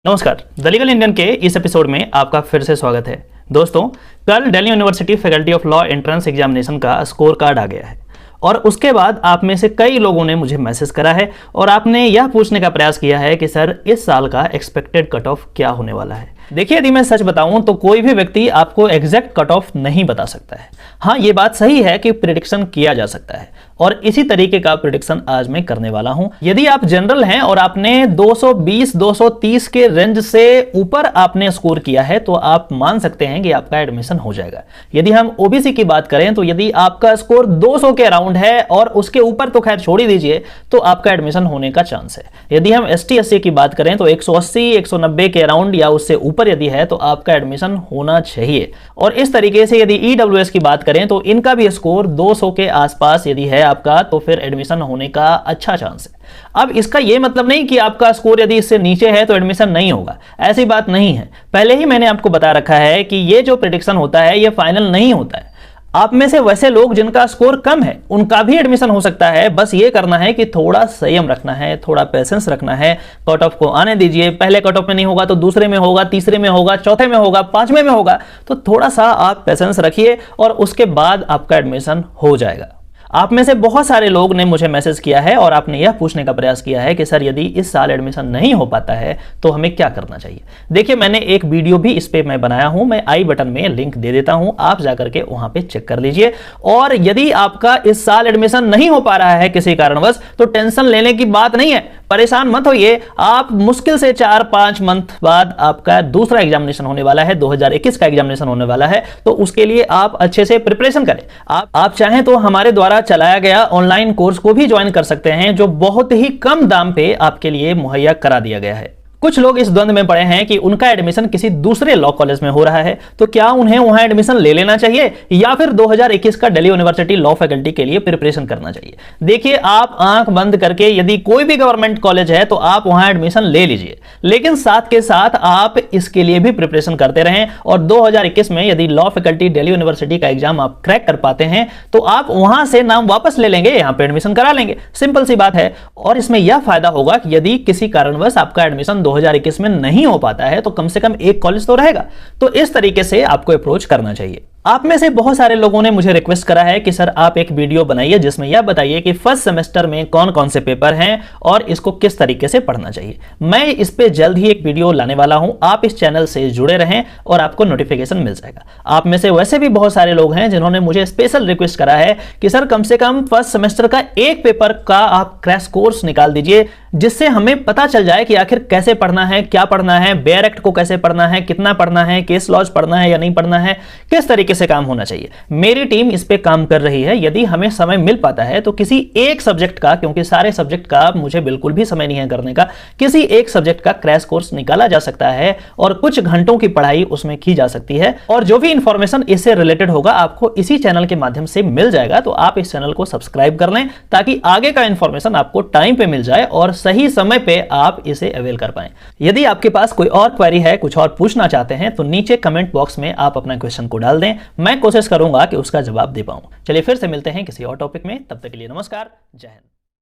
नमस्कार, the legal Indian के इस एपिसोड में आपका फिर से स्वागत है। दोस्तों, कल Delhi university faculty of law entrance examination का स्कोर कार्ड आ गया है और उसके बाद आप में से कई लोगों ने मुझे मैसेज करा है और आपने यह पूछने का प्रयास किया है कि सर इस साल का एक्सपेक्टेड कट ऑफ क्या होने वाला है। देखिए, यदि मैं सच बताऊं तो कोई भी व्यक्ति आपको एग्जैक्ट कट ऑफ नहीं बता सकता है। हाँ, ये बात सही है कि प्रिडिक्शन किया जा सकता है और इसी तरीके का प्रिडिक्शन आज मैं करने वाला हूं। यदि आप जनरल हैं और आपने 220-230 के रेंज से ऊपर आपने स्कोर किया है तो आप मान सकते हैं कि आपका एडमिशन हो जाएगा। यदि हम ओबीसी की बात करें तो यदि आपका स्कोर 200 के अराउंड है और उसके ऊपर तो खैर छोड़ ही दीजिए, तो आपका एडमिशन होने का चांस है। यदि हम ST/SC की बात करें तो 180-190 के अराउंड या उससे ऊपर यदि है तो आपका एडमिशन होना चाहिए। और इस तरीके से यदि EWS की बात करें तो इनका भी स्कोर 200 के आसपास यदि है आपका, तो फिर एडमिशन होने का अच्छा चांस है। अब इसका यह मतलब नहीं कि आपका स्कोर यदि इससे नीचे है तो एडमिशन नहीं होगा, ऐसी बात नहीं है। पहले ही मैंने आपको बता रखा है कि यह जो प्रेडिक्शन होता है यह फाइनल नहीं होता है। आप में से वैसे लोग जिनका स्कोर कम है उनका भी एडमिशन हो सकता है। बस ये करना है कि थोड़ा संयम रखना है, थोड़ा पेशेंस रखना है। कट ऑफ को आने दीजिए। पहले कट ऑफ में नहीं होगा तो दूसरे में होगा, तीसरे में होगा, चौथे में होगा, पांचवें में होगा। तो थोड़ा सा आप पेशेंस रखिए और उसके बाद आपका एडमिशन हो जाएगा। आप में से बहुत सारे लोग ने मुझे मैसेज किया है और आपने यह पूछने का प्रयास किया है कि सर यदि इस साल एडमिशन नहीं हो पाता है तो हमें क्या करना चाहिए। देखिए, मैंने एक वीडियो भी इस पे मैं बनाया हूं, मैं आई बटन में लिंक दे देता हूं, आप जाकर के वहां पे चेक कर लीजिए। और यदि आपका इस साल एडमिशन नहीं हो पा रहा है किसी कारणवश तो टेंशन लेने की बात नहीं है, परेशान मत होइए। आप मुश्किल से 4-5 मंथ बाद आपका दूसरा एग्जामिनेशन होने वाला है, 2021 का एग्जामिनेशन होने वाला है, तो उसके लिए आप अच्छे से प्रिपरेशन करें। आप चाहें तो हमारे द्वारा चलाया गया ऑनलाइन कोर्स को भी ज्वाइन कर सकते हैं, जो बहुत ही कम दाम पे आपके लिए मुहैया करा दिया गया है। कुछ लोग इस द्वंद में पड़े हैं कि उनका एडमिशन किसी दूसरे लॉ कॉलेज में हो रहा है, तो क्या उन्हें वहां एडमिशन ले लेना चाहिए या फिर 2021 का दिल्ली यूनिवर्सिटी लॉ फैकल्टी के लिए प्रिपरेशन करना चाहिए। देखिए, आप आंख बंद करके यदि कोई भी गवर्नमेंट कॉलेज है तो आप वहां एडमिशन ले लीजिए, लेकिन साथ के साथ आप इसके लिए भी प्रिपरेशन करते रहें। और 2021 में यदि लॉ फैकल्टी दिल्ली यूनिवर्सिटी का एग्जाम आप क्रैक कर पाते हैं तो आप वहां से नाम वापस ले लेंगे, यहां पर एडमिशन करा लेंगे। सिंपल सी बात है। और इसमें यह फायदा होगा कि यदि किसी कारणवश आपका एडमिशन 2021 में नहीं हो पाता है तो कम से कम एक कॉलेज तो रहेगा। तो इस तरीके से आपको अप्रोच करना चाहिए। आप में से बहुत सारे लोगों ने मुझे रिक्वेस्ट करा है कि सर आप एक वीडियो बनाइए जिसमें यह बताइए कि फर्स्ट सेमेस्टर में कौन कौन से पेपर हैं और इसको किस तरीके से पढ़ना चाहिए। मैं इस पे जल्द ही एक वीडियो लाने वाला हूं। आप इस चैनल से जुड़े रहें और आपको नोटिफिकेशन मिल जाएगा। आप में से वैसे भी बहुत सारे लोग हैं जिन्होंने मुझे स्पेशल रिक्वेस्ट करा है कि सर कम से कम फर्स्ट सेमेस्टर का एक पेपर का आप क्रैश कोर्स निकाल दीजिए, जिससे हमें पता चल जाए कि आखिर कैसे पढ़ना है, क्या पढ़ना है, बेयर एक्ट को कैसे पढ़ना है, कितना पढ़ना है, केस लॉज पढ़ना है या नहीं पढ़ना है, किस तरीके से काम होना चाहिए। मेरी टीम इस पे काम कर रही है। यदि हमें समय मिल पाता है तो किसी एक सब्जेक्ट का, क्योंकि सारे सब्जेक्ट का मुझे बिल्कुल भी समय नहीं है करने का, किसी एक सब्जेक्ट का क्रैश कोर्स निकाला जा सकता है और कुछ घंटों की पढ़ाई उसमें की जा सकती है। और जो भी इंफॉर्मेशन इससे रिलेटेड होगा आपको इसी चैनल के माध्यम से मिल जाएगा। तो आप इस चैनल को सब्सक्राइब कर लें ताकि आगे का इंफॉर्मेशन आपको टाइम पे मिल जाए और सही समय पे आप इसे अवेल कर पाएं। यदि आपके पास कोई और क्वेरी है, कुछ और पूछना चाहते हैं तो नीचे कमेंट बॉक्स में आप अपना क्वेश्चन को डाल दें। मैं कोशिश करूंगा कि उसका जवाब दे पाऊं। चलिए फिर से मिलते हैं किसी और टॉपिक में। तब तक के लिए नमस्कार, जय हिंद।